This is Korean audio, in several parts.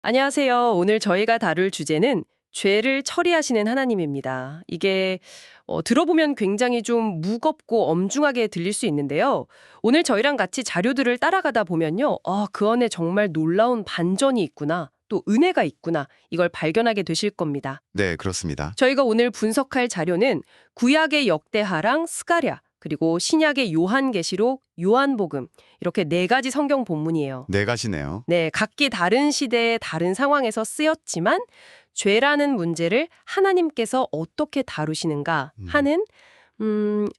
안녕하세요. 오늘 저희가 다룰 주제는 죄를 처리하시는 하나님입니다. 이게 들어보면 굉장히 좀 무겁고 엄중하게 들릴 수 있는데요. 오늘 저희랑 같이 자료들을 따라가다 보면요. 그 안에 정말 놀라운 반전이 있구나. 또 은혜가 있구나. 이걸 발견하게 되실 겁니다. 네, 그렇습니다. 저희가 오늘 분석할 자료는 구약의 역대하랑 스가랴, 그리고 신약의 요한계시록, 요한복음 이렇게 네 가지 성경 본문이에요. 네 가지네요. 네, 각기 다른 시대의 다른 상황에서 쓰였지만 죄라는 문제를 하나님께서 어떻게 다루시는가 하는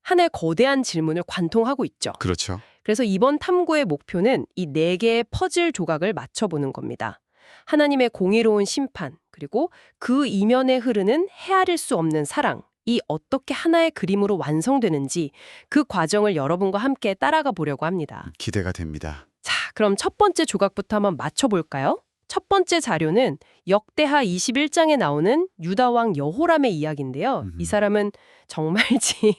하나의 거대한 질문을 관통하고 있죠. 그렇죠. 그래서 이번 탐구의 목표는 이 네 개의 퍼즐 조각을 맞춰보는 겁니다. 하나님의 공의로운 심판, 그리고 그 이면에 흐르는 헤아릴 수 없는 사랑, 이 어떻게 하나의 그림으로 완성되는지 그 과정을 여러분과 함께 따라가 보려고 합니다. 기대가 됩니다. 자, 그럼 첫 번째 조각부터 한번 맞춰볼까요? 첫 번째 자료는 역대하 21장에 나오는 유다왕 여호람의 이야기인데요. 이 사람은 정말지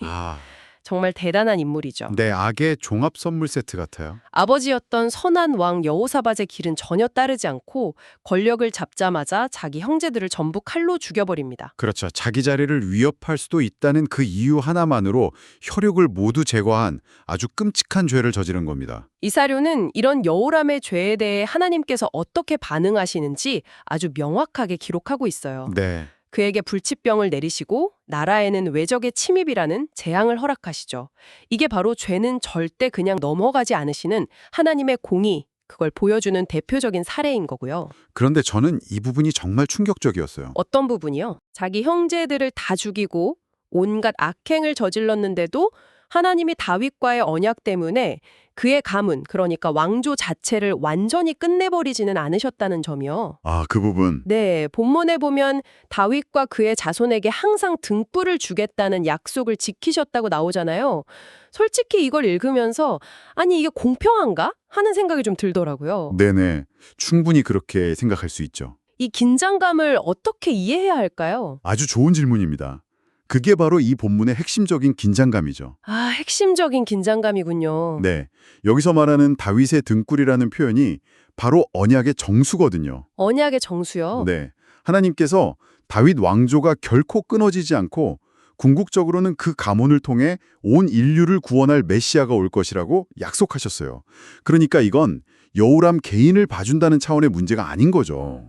정말 대단한 인물이죠. 네, 악의 종합 선물 세트 같아요. 아버지였던 선한 왕 여호사밧의 길은 전혀 따르지 않고 권력을 잡자마자 자기 형제들을 전부 칼로 죽여버립니다. 그렇죠. 자기 자리를 위협할 수도 있다는 그 이유 하나만으로 혈육을 모두 제거한 아주 끔찍한 죄를 저지른 겁니다. 이 사료는 이런 여호람의 죄에 대해 하나님께서 어떻게 반응하시는지 아주 명확하게 기록하고 있어요. 네. 그에게 불치병을 내리시고 나라에는 외적의 침입이라는 재앙을 허락하시죠. 이게 바로 죄는 절대 그냥 넘어가지 않으시는 하나님의 공의, 그걸 보여주는 대표적인 사례인 거고요. 그런데 저는 이 부분이 정말 충격적이었어요. 어떤 부분이요? 자기 형제들을 다 죽이고 온갖 악행을 저질렀는데도 하나님이 다윗과의 언약 때문에 그의 가문, 그러니까 왕조 자체를 완전히 끝내버리지는 않으셨다는 점이요. 아, 그 부분. 네, 본문에 보면 다윗과 그의 자손에게 항상 등불을 주겠다는 약속을 지키셨다고 나오잖아요. 솔직히 이걸 읽으면서 아니 이게 공평한가? 하는 생각이 좀 들더라고요. 네네. 충분히 그렇게 생각할 수 있죠. 이 긴장감을 어떻게 이해해야 할까요? 아주 좋은 질문입니다. 그게 바로 이 본문의 핵심적인 긴장감이죠. 핵심적인 긴장감이군요. 네. 여기서 말하는 다윗의 등불이라는 표현이 바로 언약의 정수거든요. 언약의 정수요. 네. 하나님께서 다윗 왕조가 결코 끊어지지 않고 궁극적으로는 그 가문을 통해 온 인류를 구원할 메시아가 올 것이라고 약속하셨어요. 그러니까 이건 여호람 개인을 봐준다는 차원의 문제가 아닌 거죠.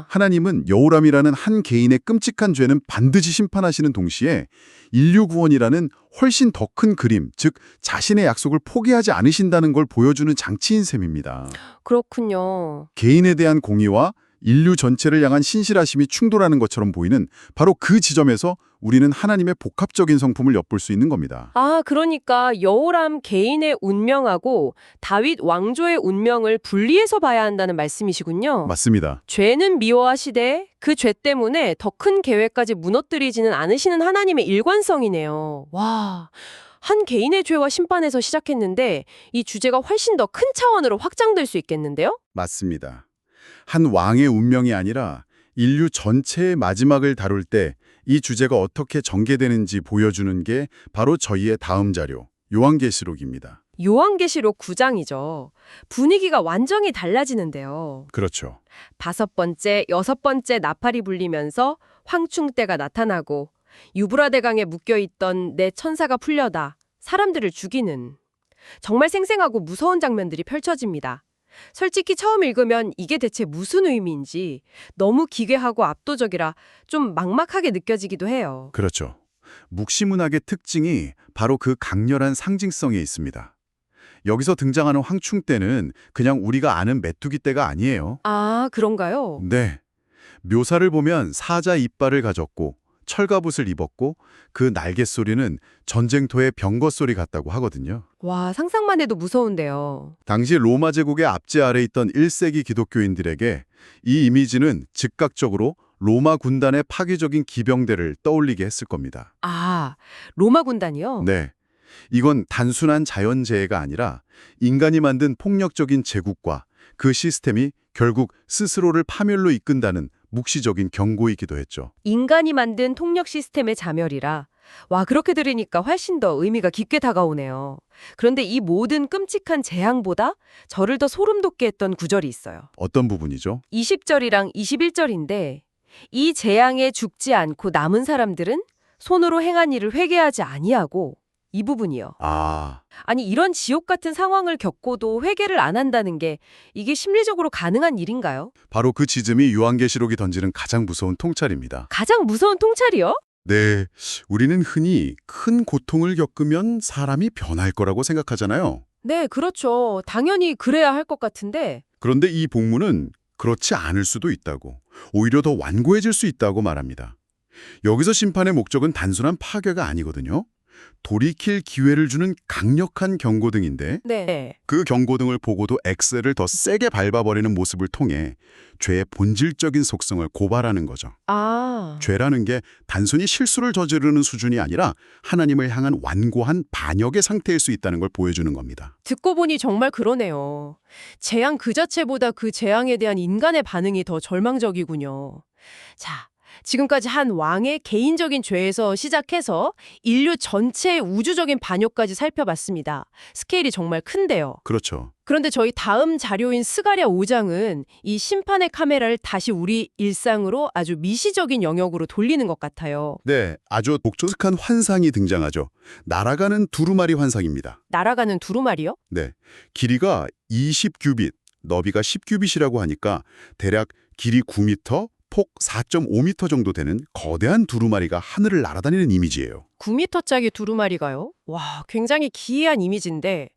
하나님은 여호람이라는 한 개인의 끔찍한 죄는 반드시 심판하시는 동시에 인류 구원이라는 훨씬 더 큰 그림, 즉 자신의 약속을 포기하지 않으신다는 걸 보여주는 장치인 셈입니다. 그렇군요. 개인에 대한 공의와 인류 전체를 향한 신실하심이 충돌하는 것처럼 보이는 바로 그 지점에서 우리는 하나님의 복합적인 성품을 엿볼 수 있는 겁니다. 그러니까 여호람 개인의 운명하고 다윗 왕조의 운명을 분리해서 봐야 한다는 말씀이시군요. 맞습니다. 죄는 미워하시되 그 죄 때문에 더 큰 계획까지 무너뜨리지는 않으시는 하나님의 일관성이네요. 와, 한 개인의 죄와 심판에서 시작했는데 이 주제가 훨씬 더 큰 차원으로 확장될 수 있겠는데요? 맞습니다. 한 왕의 운명이 아니라 인류 전체의 마지막을 다룰 때 이 주제가 어떻게 전개되는지 보여주는 게 바로 저희의 다음 자료, 요한계시록입니다. 요한계시록 9장이죠. 분위기가 완전히 달라지는데요. 그렇죠. 5번째, 6번째 나팔이 불리면서 황충대가 나타나고 유브라데강에 묶여있던 내 천사가 풀려다 사람들을 죽이는 정말 생생하고 무서운 장면들이 펼쳐집니다. 솔직히 처음 읽으면 이게 대체 무슨 의미인지 너무 기괴하고 압도적이라 좀 막막하게 느껴지기도 해요. 그렇죠. 묵시문학의 특징이 바로 그 강렬한 상징성에 있습니다. 여기서 등장하는 황충대는 그냥 우리가 아는 메뚜기떼가 아니에요. 그런가요? 네. 묘사를 보면 사자 이빨을 가졌고 철갑옷을 입었고 그 날갯 소리는 전쟁터의 병거 소리 같다고 하거든요. 와, 상상만 해도 무서운데요. 당시 로마 제국의 압제 아래 있던 1세기 기독교인들에게 이 이미지는 즉각적으로 로마 군단의 파괴적인 기병대를 떠올리게 했을 겁니다. 로마 군단이요? 네. 이건 단순한 자연재해가 아니라 인간이 만든 폭력적인 제국과 그 시스템이 결국 스스로를 파멸로 이끈다는 묵시적인 경고이기도 했죠. 인간이 만든 통역 시스템의 자멸이라 와, 그렇게 들으니까 훨씬 더 의미가 깊게 다가오네요. 그런데 이 모든 끔찍한 재앙보다 저를 더 소름 돋게 했던 구절이 있어요. 어떤 부분이죠? 20절이랑 21절인데 이 재앙에 죽지 않고 남은 사람들은 손으로 행한 일을 회개하지 아니하고 이 부분이요. 아, 아니 이런 지옥 같은 상황을 겪고도 회개를 안 한다는 게 이게 심리적으로 가능한 일인가요? 바로 그 지점이 요한계시록이 던지는 가장 무서운 통찰입니다. 가장 무서운 통찰이요? 네, 우리는 흔히 큰 고통을 겪으면 사람이 변할 거라고 생각하잖아요. 네, 그렇죠. 당연히 그래야 할 것 같은데 그런데 이 복문은 그렇지 않을 수도 있다고, 오히려 더 완고해질 수 있다고 말합니다. 여기서 심판의 목적은 단순한 파괴가 아니거든요. 돌이킬 기회를 주는 강력한 경고등인데 네. 그 경고등을 보고도 엑셀을 더 세게 밟아버리는 모습을 통해 죄의 본질적인 속성을 고발하는 거죠. 아, 죄라는 게 단순히 실수를 저지르는 수준이 아니라 하나님을 향한 완고한 반역의 상태일 수 있다는 걸 보여주는 겁니다. 듣고 보니 정말 그러네요. 재앙 그 자체보다 그 재앙에 대한 인간의 반응이 더 절망적이군요. 자, 지금까지 한 왕의 개인적인 죄에서 시작해서 인류 전체의 우주적인 반역까지 살펴봤습니다. 스케일이 정말 큰데요. 그렇죠. 그런데 저희 다음 자료인 스가랴 5장은 이 심판의 카메라를 다시 우리 일상으로 아주 미시적인 영역으로 돌리는 것 같아요. 네, 아주 독특한 환상이 등장하죠. 날아가는 두루마리 환상입니다. 날아가는 두루마리요? 네, 길이가 20규빗, 너비가 10규빗이라고 하니까 대략 길이 9m, 폭 4.5m 정도 되는 거대한 두루마리가 하늘을 날아다니는 이미지예요. 9m짜리 두루마리가요? 와, 굉장히 기이한 이미지인데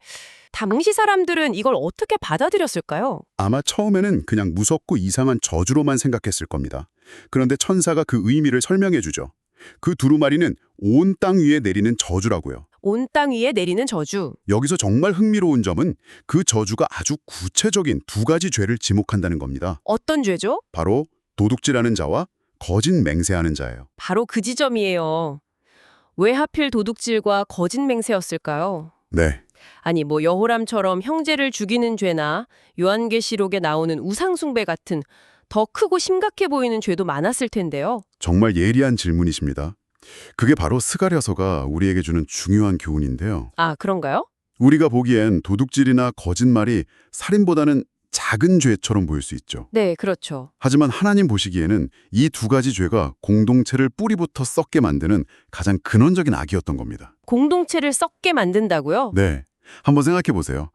당시 사람들은 이걸 어떻게 받아들였을까요? 아마 처음에는 그냥 무섭고 이상한 저주로만 생각했을 겁니다. 그런데 천사가 그 의미를 설명해 주죠. 그 두루마리는 온 땅 위에 내리는 저주라고요. 온 땅 위에 내리는 저주. 여기서 정말 흥미로운 점은 그 저주가 아주 구체적인 두 가지 죄를 지목한다는 겁니다. 어떤 죄죠? 바로 도둑질하는 자와 거짓 맹세하는 자예요. 바로 그 지점이에요. 왜 하필 도둑질과 거짓 맹세였을까요? 네, 아니 뭐 여호람처럼 형제를 죽이는 죄나 요한계시록에 나오는 우상숭배 같은 더 크고 심각해 보이는 죄도 많았을 텐데요. 정말 예리한 질문이십니다. 그게 바로 스가랴서가 우리에게 주는 중요한 교훈인데요. 아, 그런가요? 우리가 보기엔 도둑질이나 거짓말이 살인보다는 작은 죄처럼 보일 수 있죠. 네, 그렇죠. 하지만 하나님 보시기에는 이 두 가지 죄가 공동체를 뿌리부터 썩게 만드는 가장 근원적인 악이었던 겁니다. 공동체를 썩게 만든다고요? 네, 한번 생각해 보세요.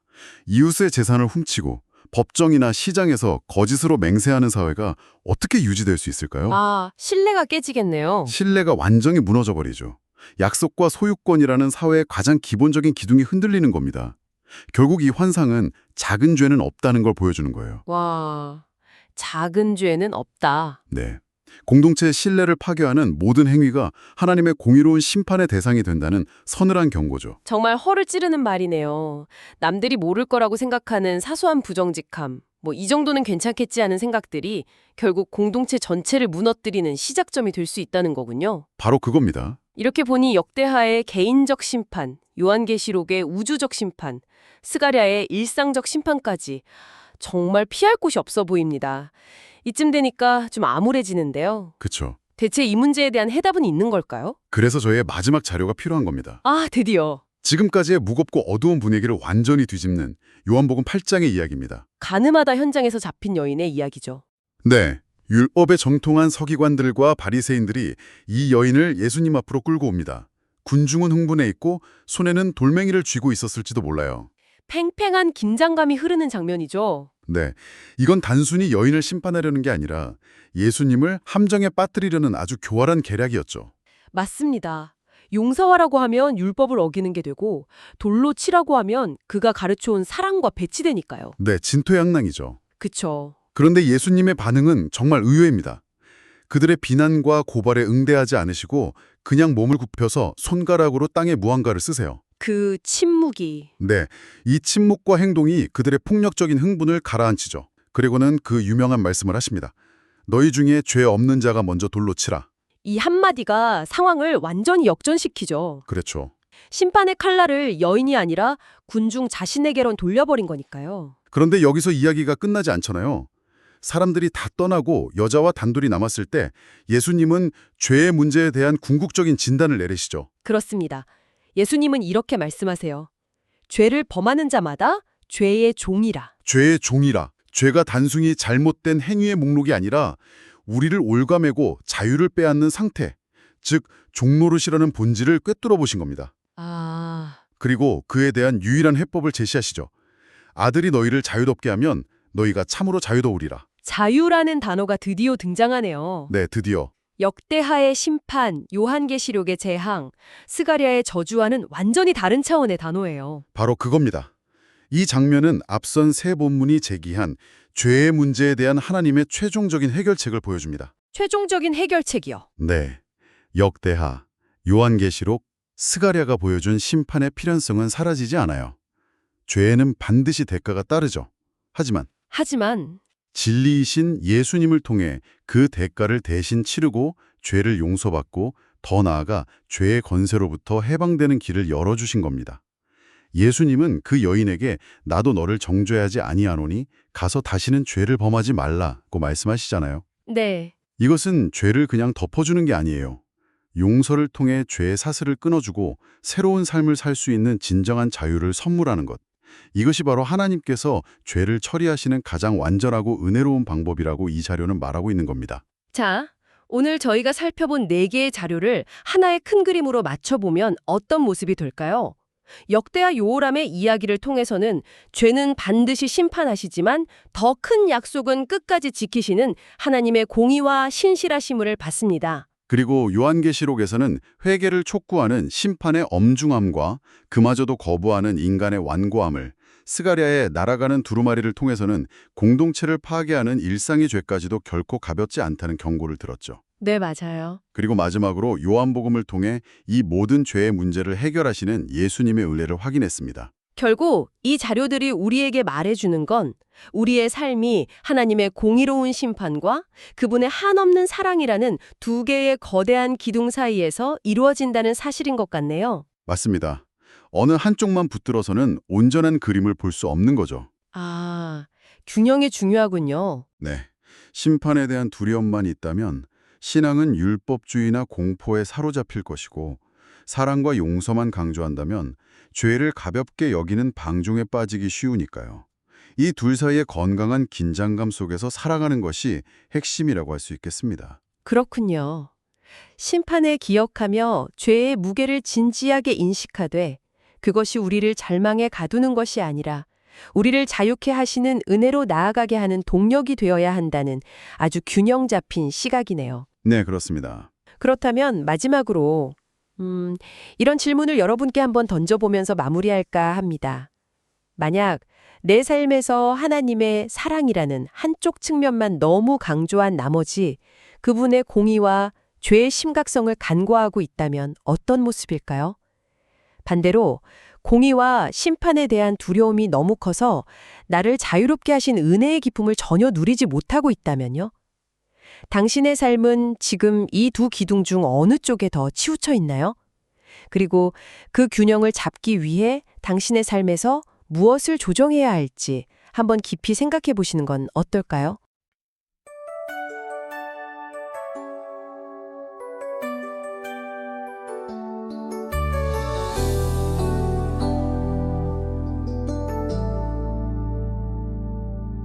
이웃의 재산을 훔치고 법정이나 시장에서 거짓으로 맹세하는 사회가 어떻게 유지될 수 있을까요? 아, 신뢰가 깨지겠네요. 신뢰가 완전히 무너져 버리죠. 약속과 소유권이라는 사회의 가장 기본적인 기둥이 흔들리는 겁니다. 결국 이 환상은 작은 죄는 없다는 걸 보여주는 거예요. 와, 작은 죄는 없다. 네. 공동체의 신뢰를 파괴하는 모든 행위가 하나님의 공의로운 심판의 대상이 된다는 서늘한 경고죠. 정말 허를 찌르는 말이네요. 남들이 모를 거라고 생각하는 사소한 부정직함, 뭐 이 정도는 괜찮겠지 하는 생각들이 결국 공동체 전체를 무너뜨리는 시작점이 될 수 있다는 거군요. 바로 그겁니다. 이렇게 보니 역대하의 개인적 심판, 요한계시록의 우주적 심판, 스가랴의 일상적 심판까지 정말 피할 곳이 없어 보입니다. 이쯤 되니까 좀 암울해지는데요. 그쵸. 대체 이 문제에 대한 해답은 있는 걸까요? 그래서 저희의 마지막 자료가 필요한 겁니다. 아, 드디어. 지금까지의 무겁고 어두운 분위기를 완전히 뒤집는 요한복음 8장의 이야기입니다. 가늠하다 현장에서 잡힌 여인의 이야기죠. 네, 율법에 정통한 서기관들과 바리새인들이 이 여인을 예수님 앞으로 끌고 옵니다. 군중은 흥분해 있고 손에는 돌멩이를 쥐고 있었을지도 몰라요. 팽팽한 긴장감이 흐르는 장면이죠. 네, 이건 단순히 여인을 심판하려는 게 아니라 예수님을 함정에 빠뜨리려는 아주 교활한 계략이었죠. 맞습니다. 용서하라고 하면 율법을 어기는 게 되고 돌로 치라고 하면 그가 가르쳐온 사랑과 배치되니까요. 네, 진토양낭이죠. 그쵸. 그런데 예수님의 반응은 정말 의외입니다. 그들의 비난과 고발에 응대하지 않으시고 그냥 몸을 굽혀서 손가락으로 땅에 무언가를 쓰세요. 그 침묵이. 네, 이 침묵과 행동이 그들의 폭력적인 흥분을 가라앉히죠. 그리고는 그 유명한 말씀을 하십니다. 너희 중에 죄 없는 자가 먼저 돌로 치라. 이 한마디가 상황을 완전히 역전시키죠. 그렇죠. 심판의 칼날을 여인이 아니라 군중 자신에게로 돌려버린 거니까요. 그런데 여기서 이야기가 끝나지 않잖아요. 사람들이 다 떠나고 여자와 단둘이 남았을 때 예수님은 죄의 문제에 대한 궁극적인 진단을 내리시죠. 그렇습니다. 예수님은 이렇게 말씀하세요. 죄를 범하는 자마다 죄의 종이라. 죄의 종이라. 죄가 단순히 잘못된 행위의 목록이 아니라 우리를 올가매고 자유를 빼앗는 상태, 즉 종노릇이라는 본질을 꿰뚫어 보신 겁니다. 그리고 그에 대한 유일한 해법을 제시하시죠. 아들이 너희를 자유롭게 하면 너희가 참으로 자유로우리라. 자유라는 단어가 드디어 등장하네요. 네, 드디어. 역대하의 심판, 요한계시록의 재앙, 스가랴의 저주와는 완전히 다른 차원의 단어예요. 바로 그겁니다. 이 장면은 앞선 세 본문이 제기한 죄의 문제에 대한 하나님의 최종적인 해결책을 보여줍니다. 최종적인 해결책이요. 네. 역대하, 요한계시록, 스가랴가 보여준 심판의 필연성은 사라지지 않아요. 죄에는 반드시 대가가 따르죠. 하지만 진리이신 예수님을 통해 그 대가를 대신 치르고 죄를 용서받고 더 나아가 죄의 권세로부터 해방되는 길을 열어주신 겁니다. 예수님은 그 여인에게 나도 너를 정죄하지 아니하노니 가서 다시는 죄를 범하지 말라고 말씀하시잖아요. 네. 이것은 죄를 그냥 덮어주는 게 아니에요. 용서를 통해 죄의 사슬을 끊어주고 새로운 삶을 살 수 있는 진정한 자유를 선물하는 것. 이것이 바로 하나님께서 죄를 처리하시는 가장 완전하고 은혜로운 방법이라고 이 자료는 말하고 있는 겁니다. 자, 오늘 저희가 살펴본 4개의 자료를 하나의 큰 그림으로 맞춰보면 어떤 모습이 될까요? 역대하 요호람의 이야기를 통해서는 죄는 반드시 심판하시지만 더 큰 약속은 끝까지 지키시는 하나님의 공의와 신실하심을 봤습니다. 그리고 요한계시록에서는 회개를 촉구하는 심판의 엄중함과 그마저도 거부하는 인간의 완고함을, 스가랴의 날아가는 두루마리를 통해서는 공동체를 파괴하는 일상의 죄까지도 결코 가볍지 않다는 경고를 들었죠. 네, 맞아요. 그리고 마지막으로 요한복음을 통해 이 모든 죄의 문제를 해결하시는 예수님의 은혜를 확인했습니다. 결국 이 자료들이 우리에게 말해주는 건 우리의 삶이 하나님의 공의로운 심판과 그분의 한없는 사랑이라는 2개의 거대한 기둥 사이에서 이루어진다는 사실인 것 같네요. 맞습니다. 어느 한쪽만 붙들어서는 온전한 그림을 볼 수 없는 거죠. 균형이 중요하군요. 네. 심판에 대한 두려움만 있다면 신앙은 율법주의나 공포에 사로잡힐 것이고, 사랑과 용서만 강조한다면 죄를 가볍게 여기는 방종에 빠지기 쉬우니까요. 이 둘 사이의 건강한 긴장감 속에서 살아가는 것이 핵심이라고 할 수 있겠습니다. 그렇군요. 심판을 기억하며 죄의 무게를 진지하게 인식하되 그것이 우리를 절망에 가두는 것이 아니라 우리를 자유케 하시는 은혜로 나아가게 하는 동력이 되어야 한다는 아주 균형 잡힌 시각이네요. 네, 그렇습니다. 그렇다면 마지막으로 이런 질문을 여러분께 한번 던져보면서 마무리할까 합니다. 만약 내 삶에서 하나님의 사랑이라는 한쪽 측면만 너무 강조한 나머지 그분의 공의와 죄의 심각성을 간과하고 있다면 어떤 모습일까요? 반대로 공의와 심판에 대한 두려움이 너무 커서 나를 자유롭게 하신 은혜의 기쁨을 전혀 누리지 못하고 있다면요? 당신의 삶은 지금 이 2 기둥 중 어느 쪽에 더 치우쳐 있나요? 그리고 그 균형을 잡기 위해 당신의 삶에서 무엇을 조정해야 할지 한번 깊이 생각해 보시는 건 어떨까요?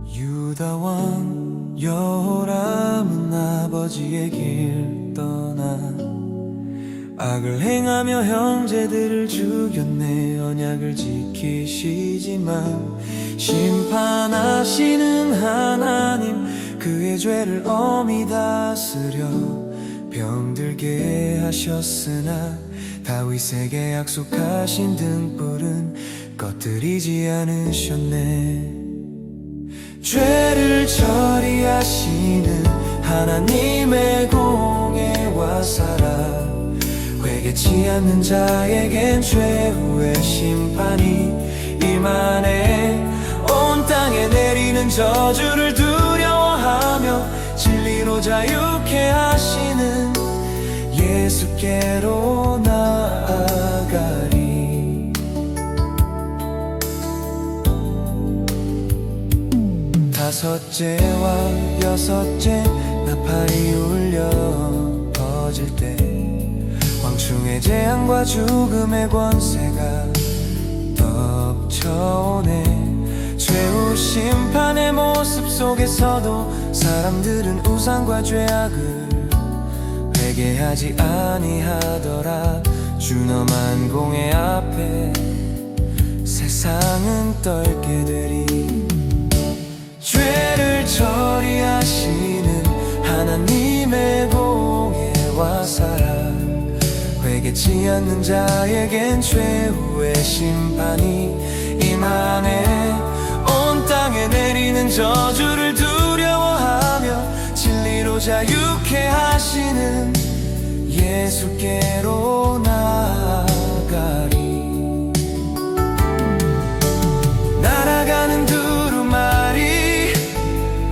유다 왕 여호람은 아버지의 길 떠나 악을 행하며 형제들을 죽였네. 언약을 지키시지만 심판하시는 하나님 그의 죄를 엄히 다스려 병들게 하셨으나 다윗에게 약속하신 등불은 꺼뜨리지 않으셨네. 죄를 처리하시는 하나님의 공의와 사랑, 회개치 않는 자에겐 최후의 심판이 임하네. 온 땅에 내리는 저주를 두려워하며 진리로 자유케 하시는 예수께로 나아가리. 다섯째와 여섯째 나팔이 울려 퍼질 때 황충의 재앙과 죽음의 권세가 덮쳐오네. 최후 심판의 모습 속에서도 사람들은 우상과 죄악을 회개하지 아니하더라. 주너 만공의 앞에 세상은 떨게 되리. 죄를 처리하시는 하나님의 공의와 사랑, 회개치 않는 자에겐 최후의 심판이 임하네. 온 땅에 내리는 저주를 두려워하며 진리로 자유케 하시는 예수께로 나아가리. 날아가는 두루마리,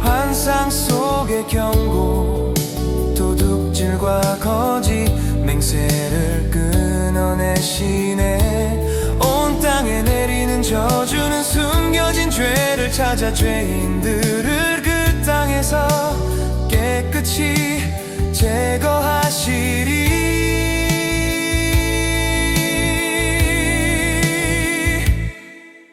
환상 속의 경고, 도둑질과 거짓 맹세를 끊어내시네. 온 땅에 내리는 저주는 숨겨진 죄를 찾아 죄인들을 그 땅에서 깨끗이 제거하시리.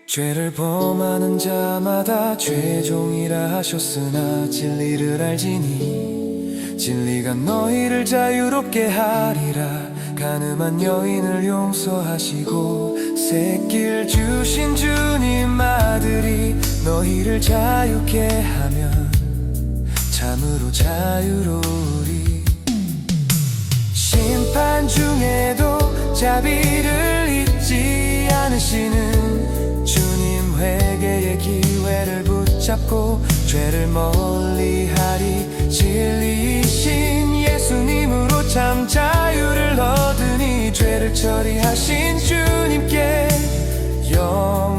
죄를 범하는 자마다 죄종이라 하셨으나 진리를 알지니 진리가 너희를 자유롭게 하리라. 가늠한 여인을 용서하시고 새길 주신 주님 아들이 너희를 자유케 하면 참으로 자유로우리. 심판 중에도 자비를 잊지 않으시는 주님, 회개의 기회를 붙잡고 죄를 멀리하리. 진리이신 예수님으로 참 자유를 얻으니 죄를 처리하신 주님께 영광